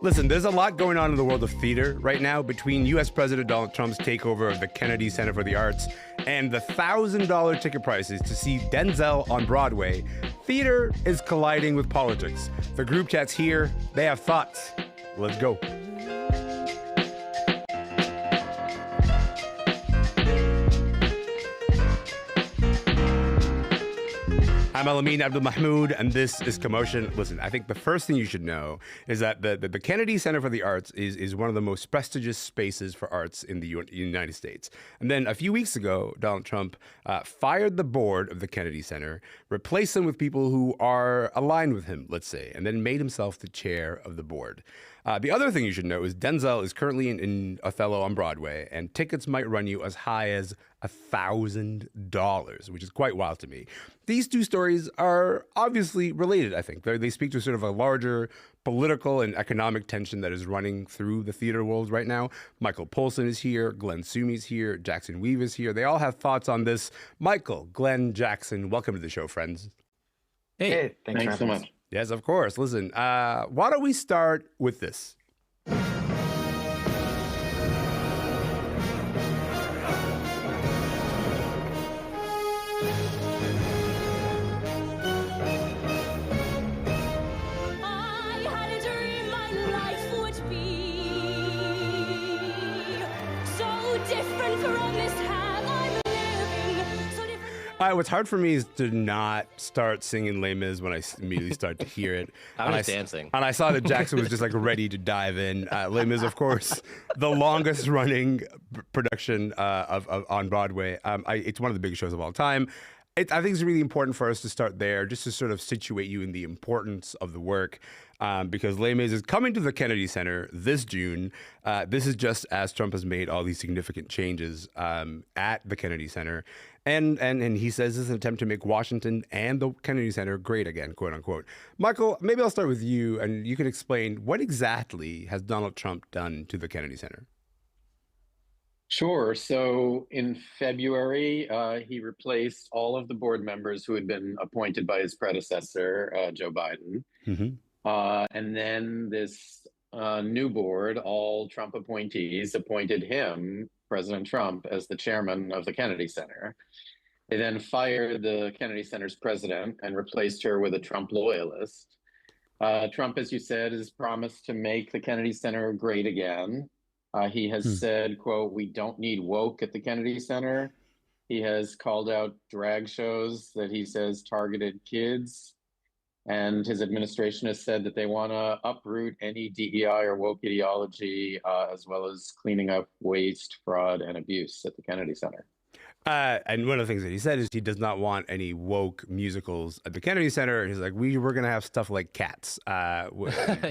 Listen, there's a lot going on in the world of theater right now between U.S. President Donald Trump's takeover of the Kennedy Center for the Arts and the $1,000 ticket prices to see Denzel on Broadway. Theater is colliding with politics. The group chat's here. They have thoughts. Let's go. I'm Elamin Abdelmahmoud, and this is Commotion. Listen, I think the first thing you should know is that the Kennedy Center for the Arts is one of the most prestigious spaces for arts in the United States. And then a few weeks ago, Donald Trump fired the board of the Kennedy Center, replaced them with people who are aligned with him, let's say, and then made himself the chair of the board. The other thing you should know is Denzel is currently in Othello on Broadway, and tickets might run you as high as $1,000, which is quite wild to me. These two stories are obviously related, I think. They speak to sort of a larger political and economic tension that is running through the theater world right now. Michael Paulson is here, Glenn Sumi is here, Jackson Weave is here. They all have thoughts on this. Michael, Glenn, Jackson, welcome to the show, friends. Hey, thanks so much. Yes, of course. Listen, why don't we start with this? What's hard for me is to not start singing Les Mis when I immediately start to hear it. I was dancing. And I saw that Jackson was just like ready to dive in. Les Mis, of course, the longest running production on Broadway. It's one of the biggest shows of all time. I think it's really important for us to start there, just to sort of situate you in the importance of the work, because Les Mis is coming to the Kennedy Center this June. This is just as Trump has made all these significant changes at the Kennedy Center. And he says this is an attempt to make Washington and the Kennedy Center great again, quote unquote. Michael, maybe I'll start with you, and you can explain what exactly has Donald Trump done to the Kennedy Center? Sure. So in February, he replaced all of the board members who had been appointed by his predecessor, Joe Biden. Mm-hmm. And then this new board, all Trump appointees, appointed him, President Trump, as the chairman of the Kennedy Center. They then fired the Kennedy Center's president and replaced her with a Trump loyalist. Trump, as you said, has promised to make the Kennedy Center great again. He has said, quote, "We don't need woke at the Kennedy Center." He has called out drag shows that he says targeted kids. And his administration has said that they want to uproot any DEI or woke ideology, as well as cleaning up waste, fraud, and abuse at the Kennedy Center. And one of the things that he said is he does not want any woke musicals at the Kennedy Center. He's like, we're going to have stuff like Cats.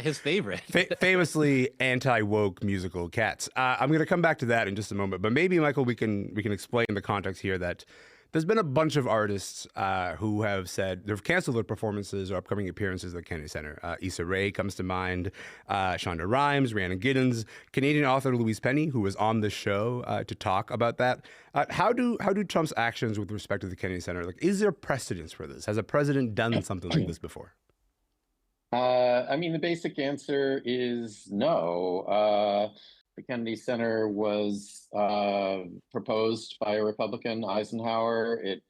His favorite. Famously anti-woke musical Cats. I'm going to come back to that in just a moment. But maybe, Michael, we can explain the context here that there's been a bunch of artists who have said they've canceled their performances or upcoming appearances at the Kennedy Center. Issa Rae comes to mind, Shonda Rhimes, Rhiannon Giddens, Canadian author Louise Penny, who was on the show to talk about that. How do Trump's actions with respect to the Kennedy Center, like, is there precedence for this? Has a president done something like this before? I mean, the basic answer is no. The Kennedy Center was proposed by a Republican, Eisenhower. It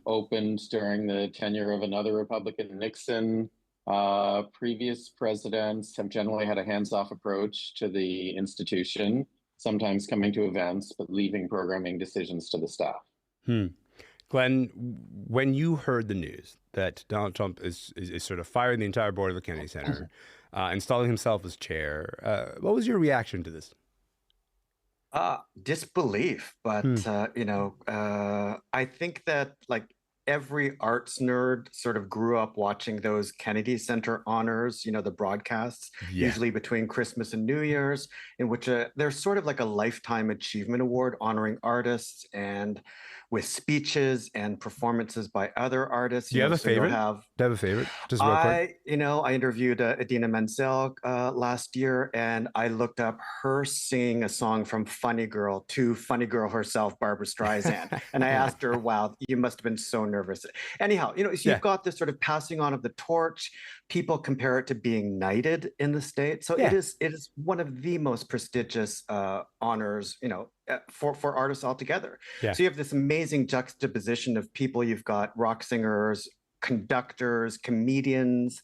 opened during the tenure of another Republican, Nixon. Previous presidents have generally had a hands-off approach to the institution, sometimes coming to events, but leaving programming decisions to the staff. Glenn, when you heard the news that Donald Trump is sort of firing the entire board of the Kennedy Center, installing himself as chair, what was your reaction to this? Disbelief, but I think that like every arts nerd sort of grew up watching those Kennedy Center honors, the broadcasts, usually between Christmas and New Year's, in which there's sort of like a lifetime achievement award honoring artists and with speeches and performances by other artists. Do you have a favorite? Do you have a favorite? Just real quick. I interviewed Idina Menzel last year, and I looked up her singing a song from Funny Girl to Funny Girl herself, Barbara Streisand. And I asked her, wow, you must have been so nervous. Anyhow, so you've got this sort of passing on of the torch, people compare it to being knighted in the States. So Yeah. it is one of the most prestigious honors, for artists altogether. Yeah. So you have this amazing juxtaposition of people. You've got rock singers, conductors, comedians.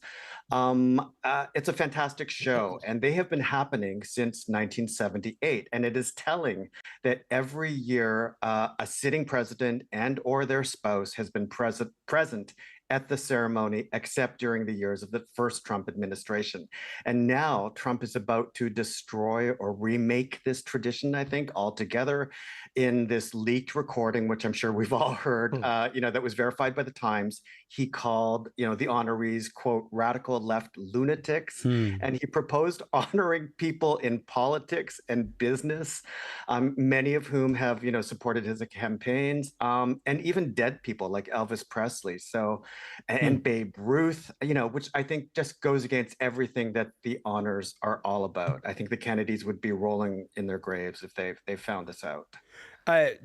It's a fantastic show, and they have been happening since 1978. And it is telling that every year a sitting president and or their spouse has been present at the ceremony, except during the years of the first Trump administration. And now Trump is about to destroy or remake this tradition, I think, altogether in this leaked recording, which I'm sure we've all heard, that was verified by the Times. He called, the honorees, quote, radical left lunatics. And he proposed honoring people in politics and business, many of whom have, supported his campaigns, and even dead people like Elvis Presley. So, and Babe Ruth, which I think just goes against everything that the honors are all about. I think the Kennedys would be rolling in their graves if they found this out.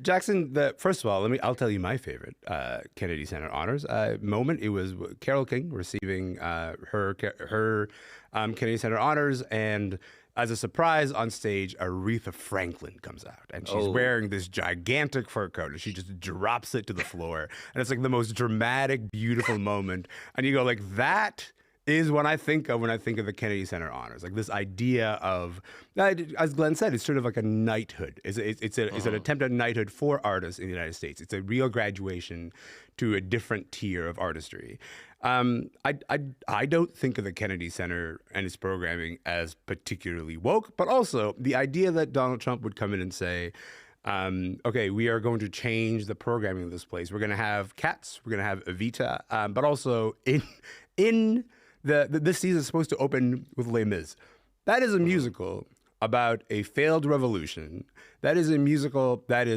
Jackson, first of all, I'll tell you my favorite Kennedy Center honors moment. It was Carole King receiving her Kennedy Center honors, and as a surprise on stage, Aretha Franklin comes out, and she's wearing this gigantic fur coat, and she just drops it to the floor, and it's like the most dramatic, beautiful moment, and you go like, that is what I think of when I think of the Kennedy Center honors, like this idea of, as Glenn said, it's sort of like a knighthood. It's an attempt at knighthood for artists in the United States. It's a real graduation to a different tier of artistry. I don't think of the Kennedy Center and its programming as particularly woke, but also the idea that Donald Trump would come in and say, okay, we are going to change the programming of this place. We're going to have Cats, we're going to have Evita, but also in this season is supposed to open with Les Mis. That is a musical about a failed revolution. That is a musical that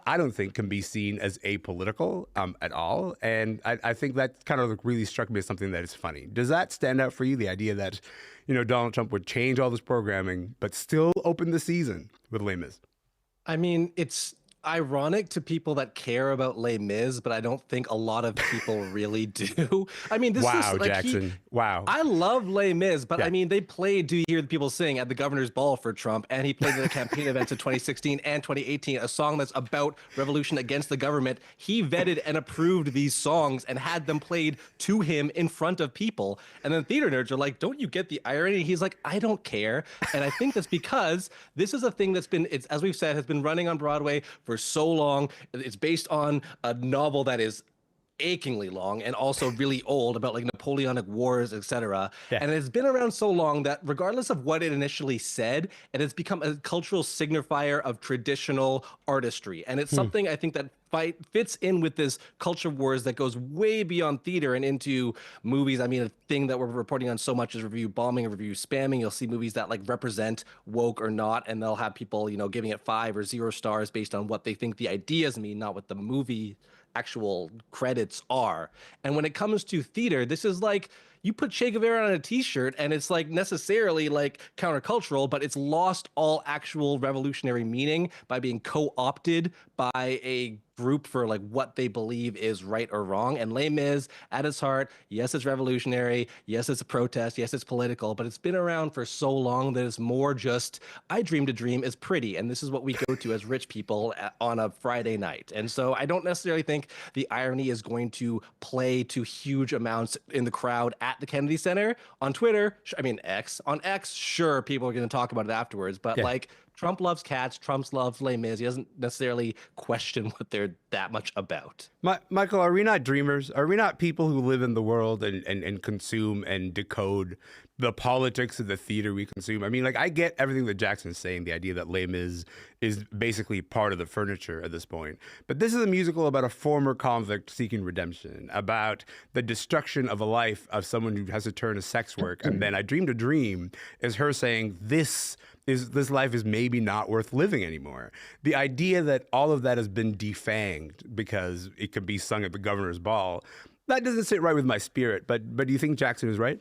I don't think can be seen as apolitical at all. And I think that kind of really struck me as something that is funny. Does that stand out for you, the idea that, Donald Trump would change all this programming, but still open the season with Les Mis? I mean, it's ironic to people that care about Les Mis, but I don't think a lot of people really do. I mean, this is like Jackson. Wow. I love Les Mis, but I mean, they played "Do You Hear the People Sing" at the governor's ball for Trump, and he played at the campaign events in 2016 and 2018, a song that's about revolution against the government. He vetted and approved these songs and had them played to him in front of people. And then theater nerds are like, don't you get the irony? He's like, I don't care. And I think that's because this is a thing that's been, as we've said, has been running on Broadway for so long. It's based on a novel that is achingly long and also really old, about like Napoleonic Wars, etc. Yeah. And it's been around so long that regardless of what it initially said, it has become a cultural signifier of traditional artistry. And it's something I think that fits in with this culture wars that goes way beyond theater and into movies. I mean, a thing that we're reporting on so much is review bombing and review spamming. You'll see movies that like represent woke or not, and they'll have people, giving it 5 or 0 stars based on what they think the ideas mean, not what the movie actual credits are. And when it comes to theater, this is like, you put Che Guevara on a t-shirt and it's like necessarily like countercultural, but it's lost all actual revolutionary meaning by being co-opted by a group for like what they believe is right or wrong. And Les Mis, at its heart, yes, it's revolutionary, yes, it's a protest, yes, it's political, but it's been around for so long that it's more just, I dreamed a dream is pretty, and this is what we go to as rich people on a Friday night. And so I don't necessarily think the irony is going to play to huge amounts in the crowd at the Kennedy Center. On Twitter, on X, sure, people are going to talk about it afterwards, but like, Trump loves Cats, Trump loves Les Mis. He doesn't necessarily question what they're that much about. Michael, are we not dreamers? Are we not people who live in the world and consume and decode the politics of the theater we consume? I mean, like, I get everything that Jackson's saying, the idea that Les Mis is basically part of the furniture at this point. But this is a musical about a former convict seeking redemption, about the destruction of a life of someone who has to turn to sex work. And then I Dreamed a Dream is her saying, this life is maybe not worth living anymore. The idea that all of that has been defanged because it could be sung at the governor's ball, that doesn't sit right with my spirit. But do you think Jackson is right?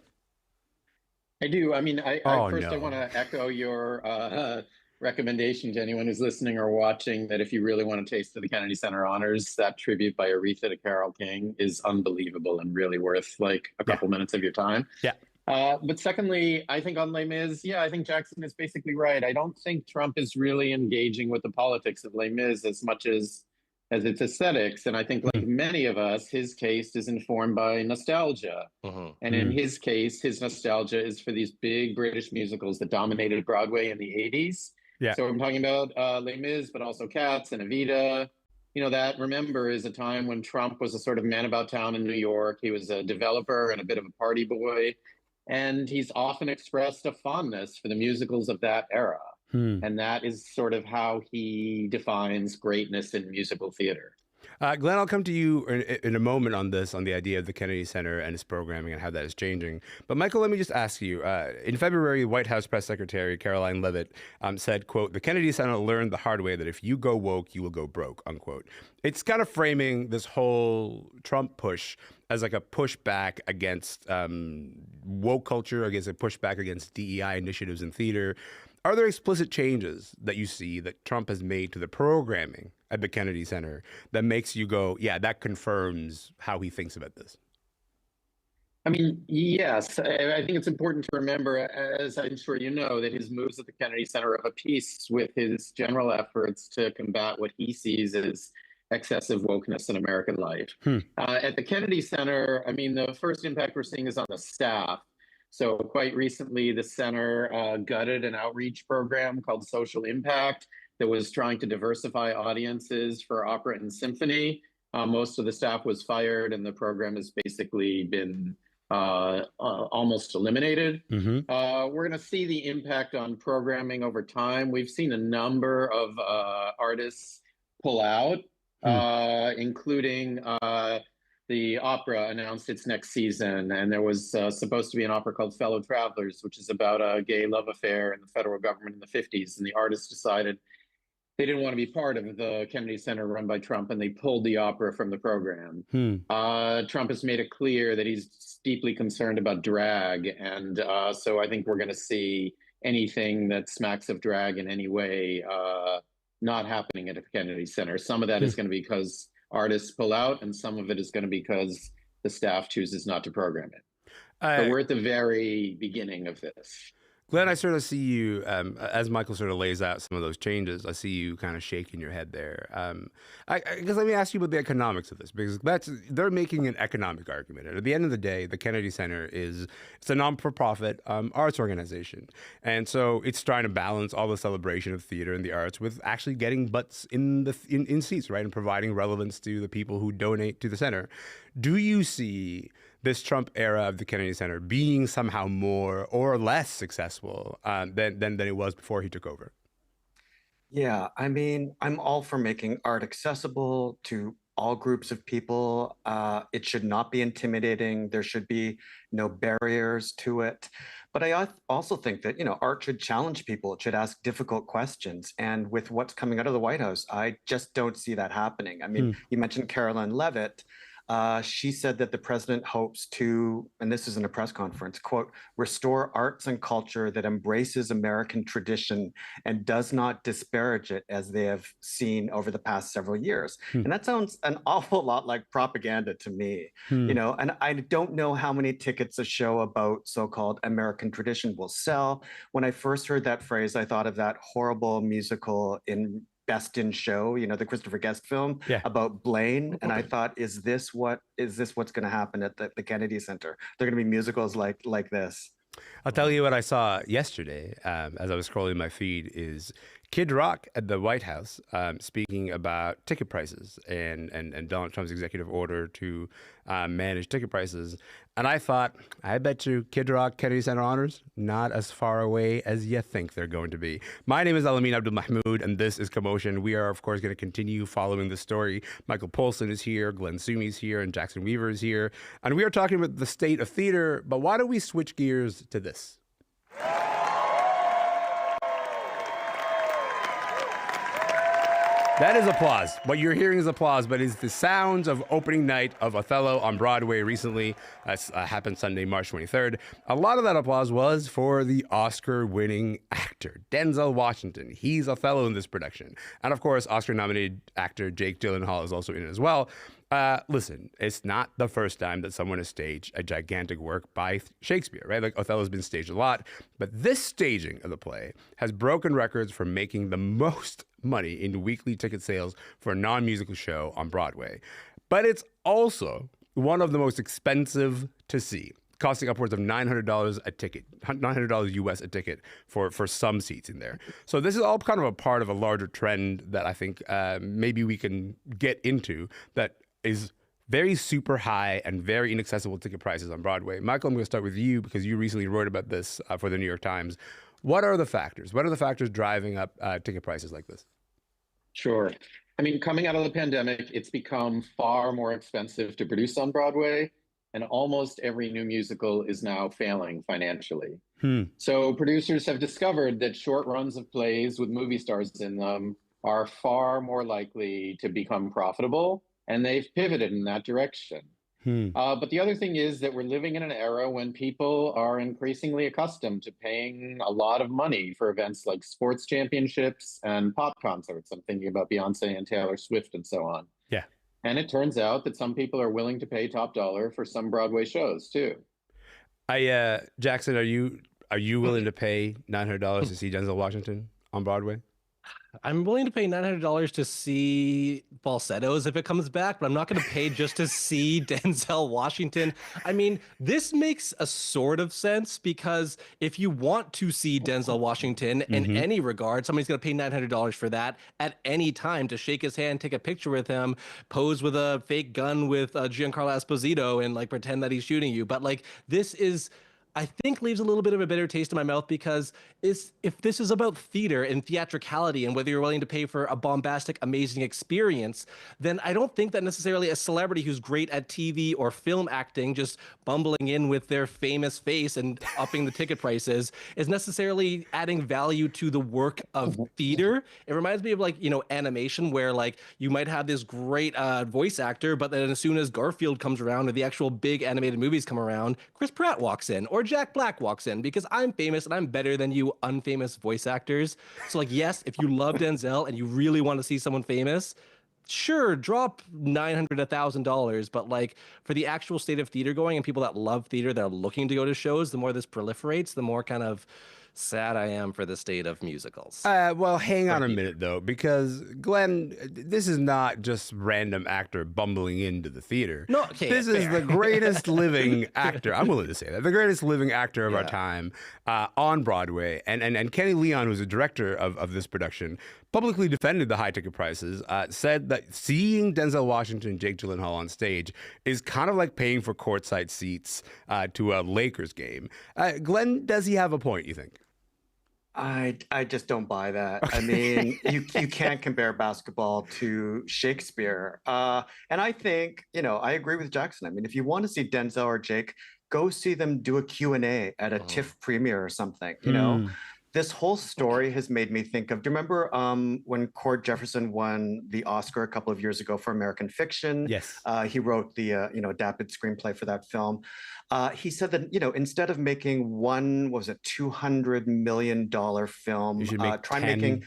I do. I mean, I want to echo your recommendation to anyone who's listening or watching that if you really want a taste of the Kennedy Center honors, that tribute by Aretha to Carole King is unbelievable and really worth like a couple minutes of your time. Yeah. But secondly, I think on Les Mis, I think Jackson is basically right. I don't think Trump is really engaging with the politics of Les Mis as much as its aesthetics. And I think, like many of us, his taste is informed by nostalgia. And in his case, his nostalgia is for these big British musicals that dominated Broadway in the 80s. Yeah. So I'm talking about Les Mis, but also Cats and Evita. You know, that, remember, is a time when Trump was a sort of man about town in New York. He was a developer and a bit of a party boy. And he's often expressed a fondness for the musicals of that era. And that is sort of how he defines greatness in musical theater. Glenn, I'll come to you in a moment on this, on the idea of the Kennedy Center and its programming and how that is changing. But Michael, let me just ask you, in February, White House Press Secretary Caroline Leavitt said, quote, "The Kennedy Center learned the hard way that if you go woke, you will go broke," unquote. It's kind of framing this whole Trump push as like a pushback against woke culture, against a pushback against DEI initiatives in theater. Are there explicit changes that you see that Trump has made to the programming at the Kennedy Center that makes you go, yeah, that confirms how he thinks about this? I mean, yes, I think it's important to remember, as I'm sure you know, that his moves at the Kennedy Center are of a piece with his general efforts to combat what he sees as excessive wokeness in American life. At the Kennedy Center, I mean, the first impact we're seeing is on the staff. So quite recently, the center gutted an outreach program called Social Impact that was trying to diversify audiences for opera and symphony. Most of the staff was fired, and the program has basically been almost eliminated. We're going to see the impact on programming over time. We've seen a number of artists pull out, including the opera announced its next season, and there was supposed to be an opera called Fellow Travelers, which is about a gay love affair in the federal government in the 50s. And the artists decided they didn't want to be part of the Kennedy Center run by Trump, and they pulled the opera from the program. Trump has made it clear that he's deeply concerned about drag. And so I think we're going to see anything that smacks of drag in any way not happening at the Kennedy Center. Some of that is going to be because artists pull out, and some of it is going to be because the staff chooses not to program it. But we're at the very beginning of this. Glenn, I sort of see you, as Michael sort of lays out some of those changes, I see you kind of shaking your head there. Because let me ask you about the economics of this, because they're making an economic argument. And at the end of the day, the Kennedy Center it's a non-for-profit arts organization. And so it's trying to balance all the celebration of theater and the arts with actually getting butts in seats, right? And providing relevance to the people who donate to the center. Do you see this Trump era of the Kennedy Center being somehow more or less successful than it was before he took over? Yeah, I mean, I'm all for making art accessible to all groups of people. It should not be intimidating. There should be no barriers to it. But I also think that, art should challenge people. It should ask difficult questions. And with what's coming out of the White House, I just don't see that happening. I mean, you mentioned Caroline Leavitt. She said that the president hopes to, and this is in a press conference, quote, "restore arts and culture that embraces American tradition and does not disparage it as they have seen over the past several years." And that sounds an awful lot like propaganda to me, and I don't know how many tickets a show about so-called American tradition will sell. When I first heard that phrase, I thought of that horrible musical in Best in Show, the Christopher Guest film about Blaine. And I thought, is this what's going to happen at the Kennedy Center? They're going to be musicals like this. I'll tell you what I saw yesterday as I was scrolling my feed is Kid Rock at the White House speaking about ticket prices and Donald Trump's executive order to manage ticket prices. And I thought, I bet you Kid Rock Kennedy Center honors not as far away as you think they're going to be. My name is Elamin Abdelmahmoud, and this is Commotion. We are, of course, going to continue following the story. Michael Paulson is here, Glenn Sumi is here, and Jackson Weaver is here. And we are talking about the state of theater, but why don't we switch gears to this? That is applause. What you're hearing is applause, but it's the sounds of opening night of Othello on Broadway recently. Happened Sunday, March 23rd. A lot of that applause was for the Oscar-winning actor, Denzel Washington. He's Othello in this production. And of course, Oscar-nominated actor Jake Gyllenhaal is also in it as well. Listen, it's not the first time that someone has staged a gigantic work by Shakespeare, right? Like Othello's been staged a lot, but this staging of the play has broken records for making the most money in weekly ticket sales for a non-musical show on Broadway. But it's also one of the most expensive to see, costing upwards of $900 a ticket, $900 US a ticket for some seats in there. So this is all kind of a part of a larger trend that I think maybe we can get into that is very super high and very inaccessible ticket prices on Broadway. Michael, I'm going to start with you because you recently wrote about this for the New York Times. What are the factors? What are the factors driving up ticket prices like this? Sure. I mean, coming out of the pandemic, it's become far more expensive to produce on Broadway, and almost every new musical is now failing financially. So producers have discovered that short runs of plays with movie stars in them are far more likely to become profitable, and they've pivoted in that direction. But the other thing is that we're living in an era when people are increasingly accustomed to paying a lot of money for events like sports championships and pop concerts. I'm thinking about Beyonce and Taylor Swift and so on. Yeah. And it turns out that some people are willing to pay top dollar for some Broadway shows too. Jackson, are you willing to pay $900 to see Denzel Washington on Broadway? I'm willing to pay $900 to see falsettos if it comes back, but I'm not going to pay just to see Denzel Washington. I mean, this makes a sort of sense because if you want to see Denzel Washington in any regard, somebody's going to pay $900 for that at any time to shake his hand, take a picture with him, pose with a fake gun with Giancarlo Esposito and like pretend that he's shooting you. But like this is, I think, leaves a little bit of a bitter taste in my mouth because if this is about theater and theatricality and whether you're willing to pay for a bombastic, amazing experience, then I don't think that necessarily a celebrity who's great at TV or film acting, just bumbling in with their famous face and upping the ticket prices, is necessarily adding value to the work of theater. It reminds me of like, you know, animation where like you might have this great voice actor, but then as soon as Garfield comes around or the actual big animated movies come around, Chris Pratt walks in or Jack Black walks in because I'm famous and I'm better than you unfamous voice actors. So like, yes, if you love Denzel and you really want to see someone famous, sure, drop $900, $1,000. But like for the actual state of theater going and people that love theater that are looking to go to shows, the more this proliferates, the more kind of sad I am for the state of musicals. Well, hang on a minute, though, because, Glenn, this is not just random actor bumbling into the theater. No, okay, this is the greatest living actor. I'm willing to say that. The greatest living actor of our time on Broadway. And Kenny Leon, who's the director of this production, publicly defended the high ticket prices, said that seeing Denzel Washington and Jake Gyllenhaal on stage is kind of like paying for courtside seats to a Lakers game. Glenn, does he have a point, you think? I just don't buy that. I mean, you can't compare basketball to Shakespeare. And I think, you know, I agree with Jackson. I mean, if you want to see Denzel or Jake, go see them do a Q&A at a TIFF premiere or something, you know? This whole story has made me think of, do you remember when Cord Jefferson won the Oscar a couple of years ago for American Fiction? Yes. He wrote the adapted screenplay for that film. He said that, you know, instead of making one, what was it, $200 million film, You should make try 10. making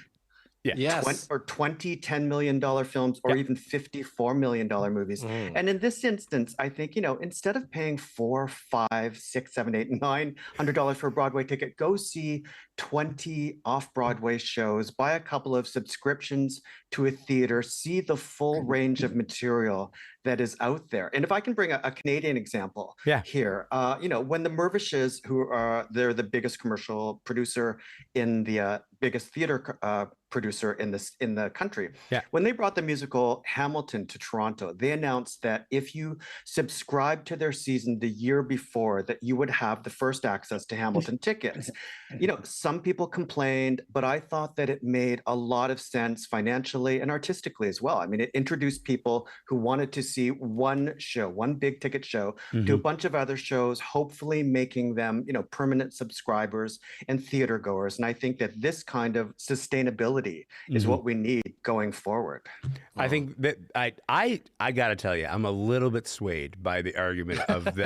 Yes. 20 $10 million films or even $54 million movies. And in this instance, I think, you know, instead of paying $400, $500, $600, $700, $800 for a Broadway ticket, go see 20 off-Broadway shows, buy a couple of subscriptions to a theater, see the full range of material that is out there. And if I can bring a Canadian example here, you know, when the Mervishes, they're the biggest commercial producer in the biggest theater producer in the country. When they brought the musical Hamilton to Toronto, they announced that if you subscribed to their season the year before, that you would have the first access to Hamilton tickets. You know, some people complained, but I thought that it made a lot of sense financially and artistically as well. I mean, it introduced people who wanted to see one show, one big ticket show, to a bunch of other shows, hopefully making them, permanent subscribers and theater goers. And I think that this kind of sustainability is what we need going forward. I think that I gotta tell you, I'm a little bit swayed by the argument of the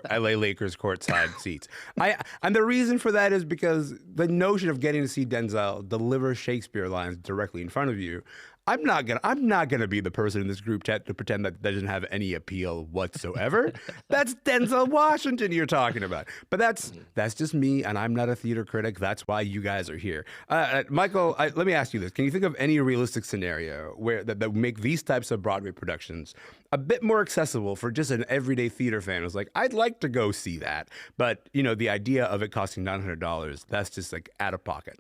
LA Lakers courtside seats. And the reason for that is because the notion of getting to see Denzel deliver Shakespeare lines directly in front of you, I'm not gonna be the person in this group chat to pretend that doesn't have any appeal whatsoever. That's Denzel Washington you're talking about. But that's just me, and I'm not a theater critic. That's why you guys are here. Michael, let me ask you this: can you think of any realistic scenario where that make these types of Broadway productions a bit more accessible for just an everyday theater fan who's like, I'd like to go see that, but the idea of it costing $900, that's just like out of pocket.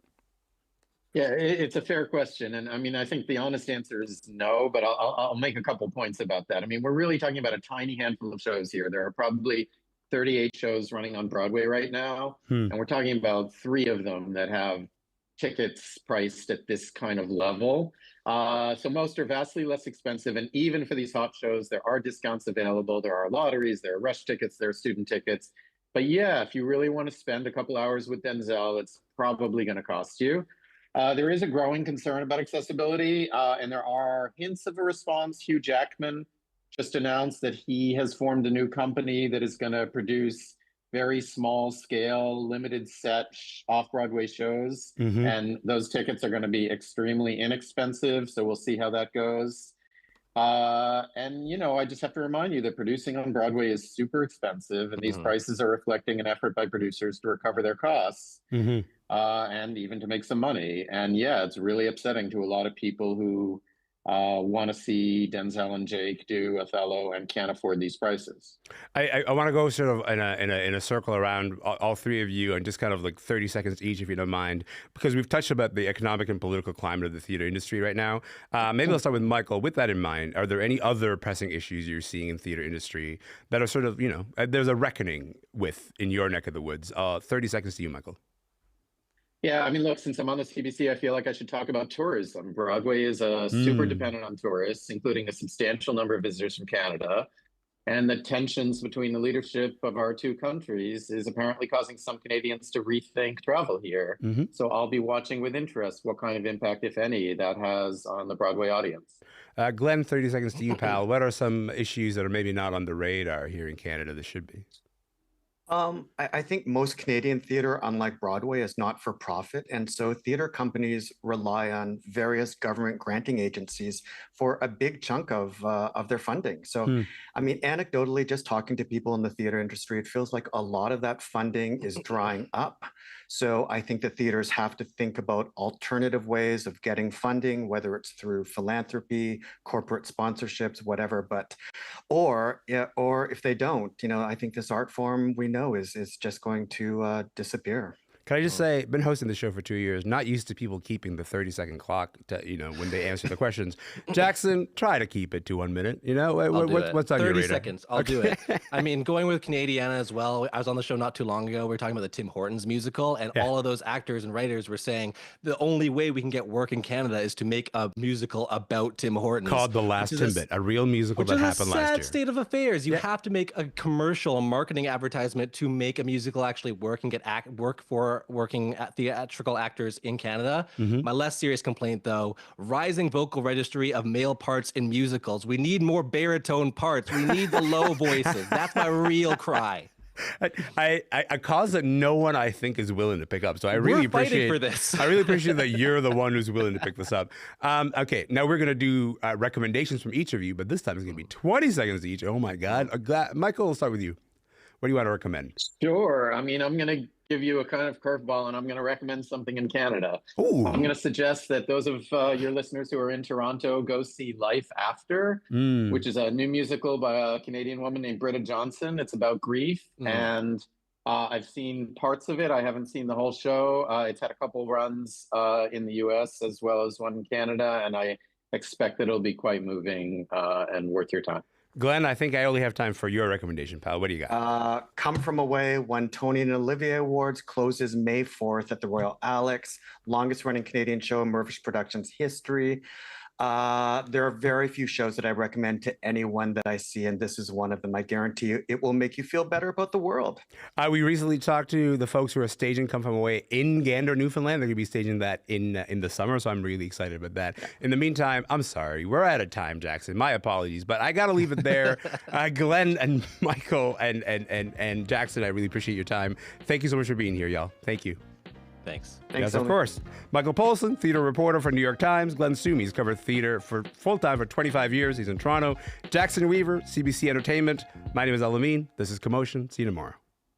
Yeah, it's a fair question. And I mean, I think the honest answer is no, but I'll make a couple points about that. I mean, we're really talking about a tiny handful of shows here. There are probably 38 shows running on Broadway right now. And we're talking about 3 of them that have tickets priced at this kind of level. So most are vastly less expensive. And even for these hot shows, there are discounts available. There are lotteries, there are rush tickets, there are student tickets. But yeah, if you really want to spend a couple hours with Denzel, it's probably going to cost you. There is a growing concern about accessibility, and there are hints of a response. Hugh Jackman just announced that he has formed a new company that is going to produce very small scale, limited set off-Broadway shows. And those tickets are going to be extremely inexpensive. So we'll see how that goes. And, I just have to remind you that producing on Broadway is super expensive, and these prices are reflecting an effort by producers to recover their costs. And even to make some money. And yeah, it's really upsetting to a lot of people who want to see Denzel and Jake do Othello and can't afford these prices. I want to go sort of in a circle around all 3 of you, and just kind of like 30 seconds each, if you don't mind, because we've touched about the economic and political climate of the theater industry right now. Maybe I'll start with Michael. With that in mind, are there any other pressing issues you're seeing in theater industry that are sort of, there's a reckoning with in your neck of the woods? 30 seconds to you, Michael. Yeah, I mean, look, since I'm on the CBC, I feel like I should talk about tourism. Broadway is super dependent on tourists, including a substantial number of visitors from Canada. And the tensions between the leadership of our 2 countries is apparently causing some Canadians to rethink travel here. So I'll be watching with interest what kind of impact, if any, that has on the Broadway audience. Glenn, 30 seconds to you, pal. What are some issues that are maybe not on the radar here in Canada that should be? I think most Canadian theater, unlike Broadway, is not for profit. And so theater companies rely on various government granting agencies for a big chunk of their funding. So, I mean, anecdotally, just talking to people in the theater industry, it feels like a lot of that funding is drying up. So I think the theaters have to think about alternative ways of getting funding, whether it's through philanthropy, corporate sponsorships, whatever. Or if they don't, I think this art form we know is just going to disappear. Can I just say, been hosting the show for 2 years, not used to people keeping the 30-second clock to, when they answer the questions. Jackson, try to keep it to 1 minute. What's on your radar? 30 seconds. I'll do it. I mean, going with Canadiana as well. I was on the show not too long ago. We were talking about the Tim Hortons musical, and all of those actors and writers were saying the only way we can get work in Canada is to make a musical about Tim Hortons. Called The Last Timbit, a real musical that happened last year. Which is a sad state of affairs. You have to make a commercial, a marketing advertisement to make a musical actually work and get work for working at theatrical actors in Canada. My less serious complaint, though, rising vocal registry of male parts in musicals. We need more baritone parts. We need the low voices. That's my real cry. A cause that no one, I think, is willing to pick up. So I really appreciate for this. I really appreciate that you're the one who's willing to pick this up. Okay, now we're gonna do recommendations from each of you, but this time it's gonna be 20 seconds each. Oh my God, Michael, we'll start with you. What do you want to recommend? Sure. I mean, I'm going to give you a kind of curveball, and I'm going to recommend something in Canada. Ooh. I'm going to suggest that those of your listeners who are in Toronto go see Life After, which is a new musical by a Canadian woman named Britta Johnson. It's about grief, and I've seen parts of it. I haven't seen the whole show. It's had a couple runs in the US as well as one in Canada, and I expect that it'll be quite moving and worth your time. Glenn, I think I only have time for your recommendation, pal. What do you got? Come From Away won Tony and Olivier Awards, closes May 4th at the Royal Alex, longest running Canadian show in Murphy's Productions history. There are very few shows that I recommend to anyone that I see, and this is one of them. I guarantee you it will make you feel better about the world. We recently talked to the folks who are staging Come From Away in Gander, Newfoundland. They're going to be staging that in the summer, so I'm really excited about that. In the meantime, I'm sorry. We're out of time, Jackson. My apologies, but I got to leave it there. Glenn and Michael and Jackson, I really appreciate your time. Thank you so much for being here, y'all. Thank you. Thanks. Yes, of course. Michael Paulson, theater reporter for New York Times. Glenn Sumi, he's covered theater for full-time for 25 years. He's in Toronto. Jackson Weaver, CBC Entertainment. My name is Elamin. This is Commotion. See you tomorrow.